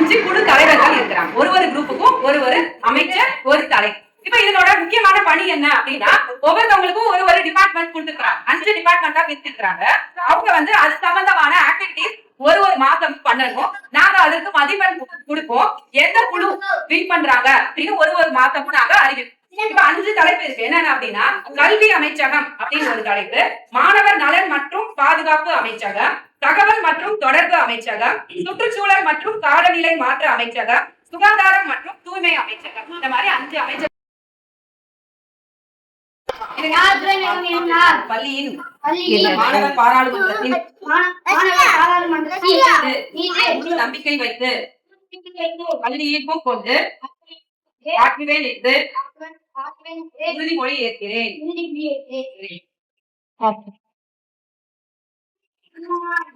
5 குழு தலைவர்கள் இருக்கிறாங்க. ஒரு குரூப்புக்கும் ஒரு அமைச்சர், ஒரு தலை. இப்ப இதனோட முக்கியமான பணி என்ன அப்படின்னா, ஒவ்வொருத்தவங்களுக்கும் ஒரு டிபார்ட்மெண்ட் கொடுத்துருக்காங்க. 5 டிபார்ட்மெண்டா பிரிச்சிருக்காங்க. அவங்க வந்து அது சம்பந்தமான ஆக்டிவிட்டிஸ் ஒரு மாசம் பண்ணணும். நாங்க அதற்கு மதிப்பெண் கொடுப்போம். எந்த குழு வின் பண்றாங்க அப்படின்னு ஒரு மாசமும் நாங்க அறிவிப்போம். இப்ப 5 தலைப்பு இருக்கு. என்னென்ன அப்படின்னா, கல்வி அமைச்சகம் அப்படின்னு ஒரு தலைப்பு, மாணவர் நலன் மற்றும் பாதுகாப்பு அமைச்சகம், தகவல் மற்றும் தொடர்பு அமைச்சகம், சுற்றுச்சூழல் மற்றும் காலநிலை மாற்ற அமைச்சகம், சுகாதாரம் மற்றும் தூய்மை அமைச்சகம். இந்த மாதிரி 5 அமைச்சகம் பள்ளியின் மாணவர் பாராளுமன்றத்தின் நம்பிக்கை வைத்து பள்ளியிற்கும் கொண்டு ஆற்றுவேன் என்று உறுதிமொழி ஏற்கிறேன்.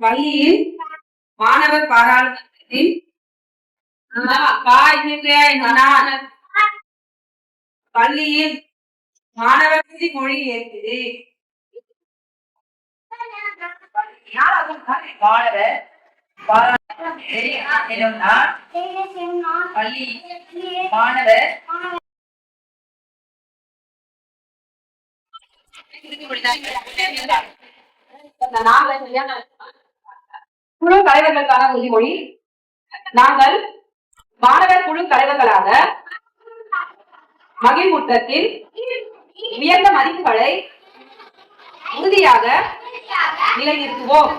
பள்ளியில் மாணவர் பாராளுமன்றத்தின் பள்ளியில் மாணவர் உறுதிமொழி ஏற்கிறேன். பள்ளி மாணவர் குழு தலைவர்களுக்கான உறுதிமொழி. நாங்கள் மாணவர் குழு தலைவர்களாக மகிழ்வுற்றத்தில் உயர்ந்த மதிப்புகளை உறுதியாக நிலைநிறுத்துவோம்.